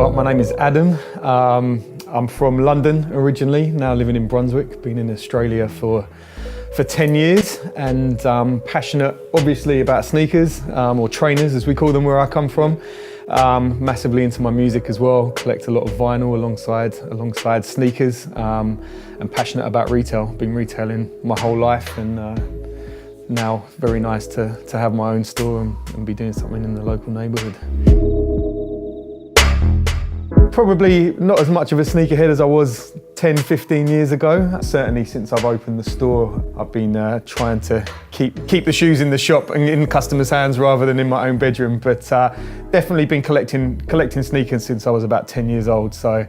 Well, my name is Adam. I'm from London originally, now living in Brunswick. Been in Australia for 10 years and passionate obviously about sneakers, or trainers as we call them where I come from. Massively into my music as well, collect a lot of vinyl alongside sneakers, and passionate about retail. Been retailing my whole life, and now very nice to have my own store and be doing something in the local neighbourhood. Probably not as much of a sneakerhead as I was 10, 15 years ago. Certainly since I've opened the store, I've been trying to keep the shoes in the shop and in customers' hands rather than in my own bedroom. But definitely been collecting sneakers since I was about 10 years old. So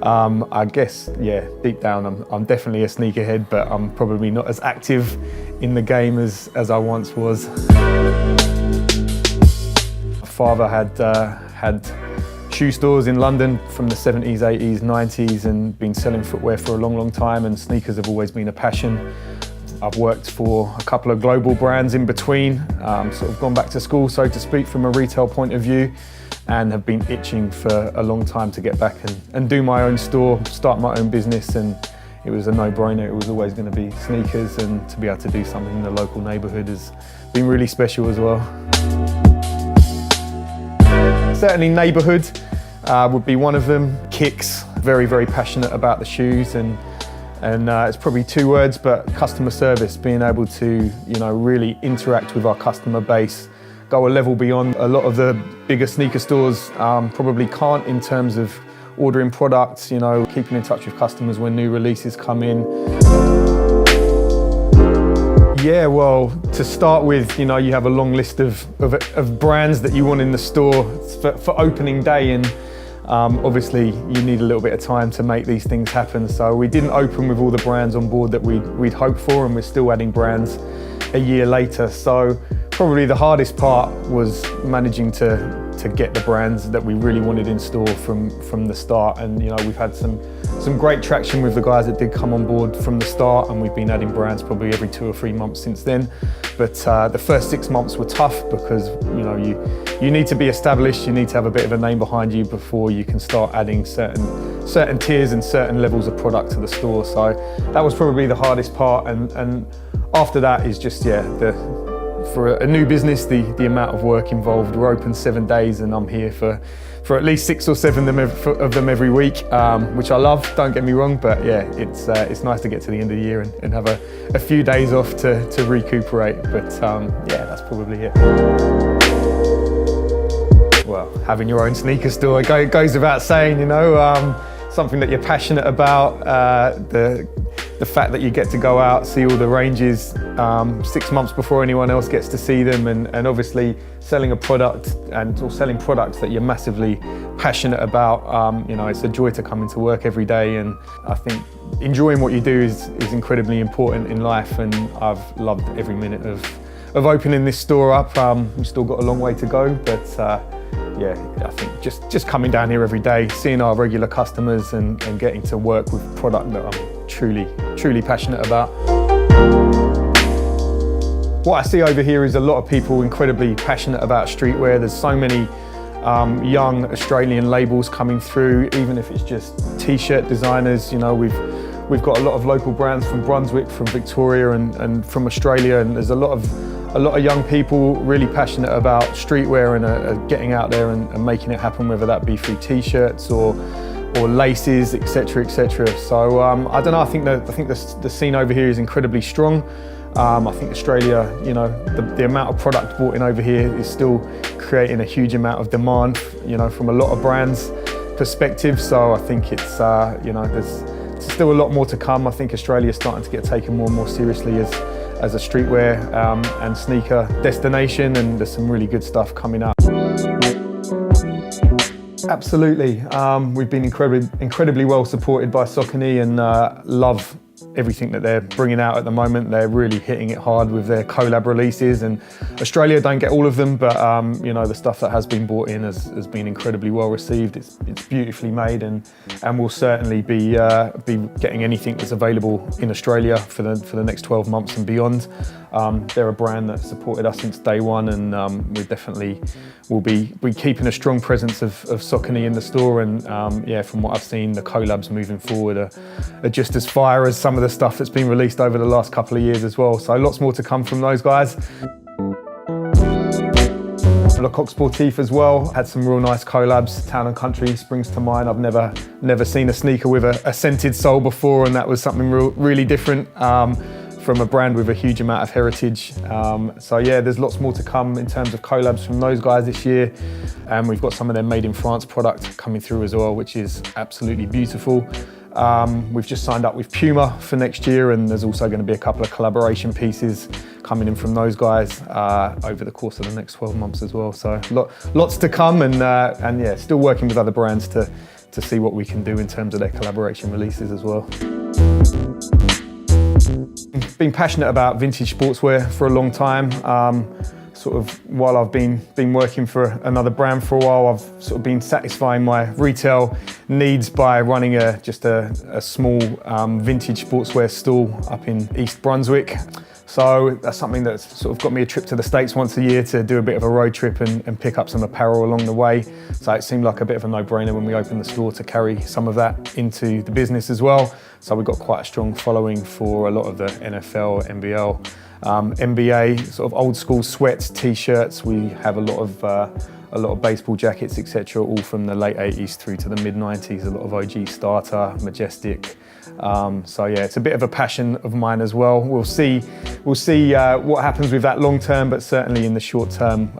I guess, yeah, deep down, I'm definitely a sneakerhead, but I'm probably not as active in the game as I once was. My father had shoe stores in London from the 70s, 80s, 90s, and been selling footwear for a long, long time, and sneakers have always been a passion. I've worked for a couple of global brands in between, sort of gone back to school, so to speak, from a retail point of view, and have been itching for a long time to get back and do my own store, start my own business, and it was a no-brainer. It was always going to be sneakers, and to be able to do something in the local neighbourhood has been really special as well. Certainly Neighbourhood would be one of them. Kicks, very, very passionate about the shoes, and it's probably two words, but customer service, being able to, really interact with our customer base, go a level beyond. A lot of the bigger sneaker stores probably can't in terms of ordering products, keeping in touch with customers when new releases come in. Yeah, well, to start with, you have a long list of brands that you want in the store for opening day, and obviously you need a little bit of time to make these things happen. So we didn't open with all the brands on board that we'd hoped for, and we're still adding brands a year later. So probably the hardest part was managing to get the brands that we really wanted in store from the start. And we've had some great traction with the guys that did come on board from the start, and we've been adding brands probably every 2 or 3 months since then. But the first 6 months were tough because you need to be established, you need to have a bit of a name behind you before you can start adding certain tiers and certain levels of product to the store. So that was probably the hardest part, and after that is just, for a new business, the amount of work involved. We're open 7 days, and I'm here for at least 6 or 7 of them every week, which I love, don't get me wrong, but yeah, it's nice to get to the end of the year and have a few days off to recuperate. But yeah, that's probably it. Well, having your own sneaker store, it goes without saying, something that you're passionate about, the fact that you get to go out, see all the ranges 6 months before anyone else gets to see them, and obviously selling a product or selling products that you're massively passionate about. It's a joy to come into work every day, and I think enjoying what you do is incredibly important in life, and I've loved every minute of opening this store up. We've still got a long way to go, but yeah, I think just coming down here every day, seeing our regular customers and getting to work with product that I'm truly passionate about. What I see over here is a lot of people incredibly passionate about streetwear. There's so many young Australian labels coming through, even if it's just t-shirt designers. We've got a lot of local brands from Brunswick, from Victoria, and from Australia, and there's a lot of young people really passionate about streetwear and are getting out there and making it happen, whether that be through t-shirts or laces, etc., etc. So I don't know. I think the scene over here is incredibly strong. I think Australia, the amount of product brought in over here is still creating a huge amount of demand, from a lot of brands' perspective. So I think it's there's still a lot more to come. I think Australia is starting to get taken more and more seriously as a streetwear and sneaker destination, and there's some really good stuff coming up. Absolutely. We've been incredibly well supported by Saucony, and love everything that they're bringing out at the moment. They're really hitting it hard with their collab releases, and Australia don't get all of them, but the stuff that has been brought in has been incredibly well received. It's beautifully made, and we'll certainly be getting anything that's available in Australia for the next 12 months and beyond. They're a brand that supported us since day one, and we definitely will be keeping a strong presence of Saucony in the store. And yeah, from what I've seen, the collabs moving forward are just as fire as some of the stuff that's been released over the last couple of years as well. So lots more to come from those guys. Le Coq Sportif as well, had some real nice collabs. Town and Country springs to mind. I've never seen a sneaker with a scented sole before, and that was something really different from a brand with a huge amount of heritage. So yeah, there's lots more to come in terms of collabs from those guys this year. And we've got some of their made in France product coming through as well, which is absolutely beautiful. We've just signed up with Puma for next year, and there's also going to be a couple of collaboration pieces coming in from those guys over the course of the next 12 months as well. So lots to come, and yeah, still working with other brands to see what we can do in terms of their collaboration releases as well. Been passionate about vintage sportswear for a long time. Sort of while I've been working for another brand for a while, I've sort of been satisfying my retail needs by running just a small vintage sportswear stall up in East Brunswick. So that's something that's sort of got me a trip to the States once a year to do a bit of a road trip and pick up some apparel along the way. So it seemed like a bit of a no-brainer when we opened the store to carry some of that into the business as well. So we've got quite a strong following for a lot of the NFL, NBL, NBA, sort of old school sweats, t-shirts. We have a lot of baseball jackets, etc., all from the late 80s through to the mid 90s. A lot of OG Starter, Majestic. So yeah, it's a bit of a passion of mine as well. We'll see what happens with that long term, but certainly in the short term,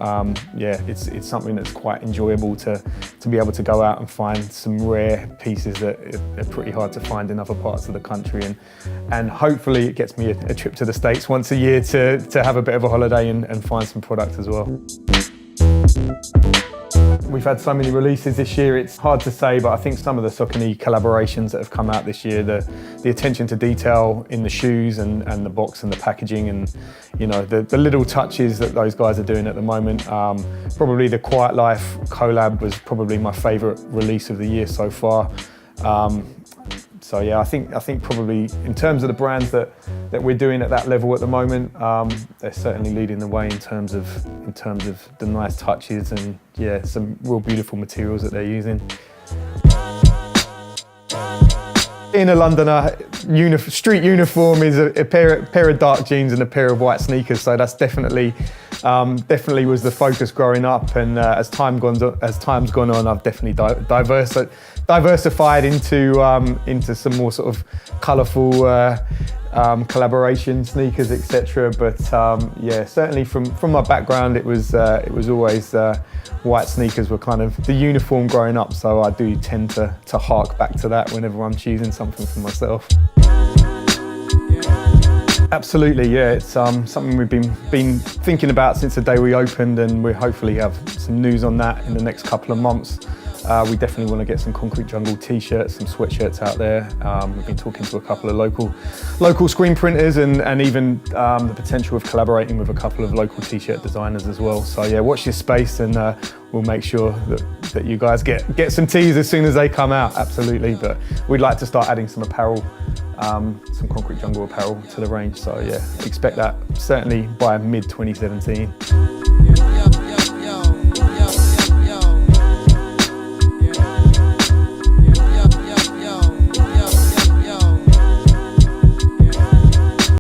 yeah, it's something that's quite enjoyable to be able to go out and find some rare pieces that are pretty hard to find in other parts of the country, and hopefully it gets me a trip to the States once a year to have a bit of a holiday and find some product as well. We've had so many releases this year, it's hard to say, but I think some of the Saucony collaborations that have come out this year, the attention to detail in the shoes and the box and the packaging, and you know, the little touches that those guys are doing at the moment. Probably the Quiet Life collab was probably my favourite release of the year so far. So yeah, I think probably in terms of the brands that we're doing at that level at the moment, they're certainly leading the way in terms of the nice touches and yeah, some real beautiful materials that they're using. In a Londoner, street uniform is a pair of dark jeans and a pair of white sneakers, so that's definitely was the focus growing up. And as time's gone on, I've definitely diversified into some more sort of colourful collaboration sneakers, etc. But yeah, certainly from my background, it was always white sneakers were kind of the uniform growing up. So I do tend to hark back to that whenever I'm choosing something for myself. Absolutely, yeah. It's something we've been thinking about since the day we opened, and we hopefully have some news on that in the next couple of months. We definitely want to get some Concrete Jungle t-shirts, some sweatshirts out there. We've been talking to a couple of local screen printers and even the potential of collaborating with a couple of local t-shirt designers as well. So yeah, watch this space, and we'll make sure that you guys get some tees as soon as they come out, absolutely. But we'd like to start adding some apparel, some Concrete Jungle apparel to the range. So yeah, expect that certainly by mid-2017.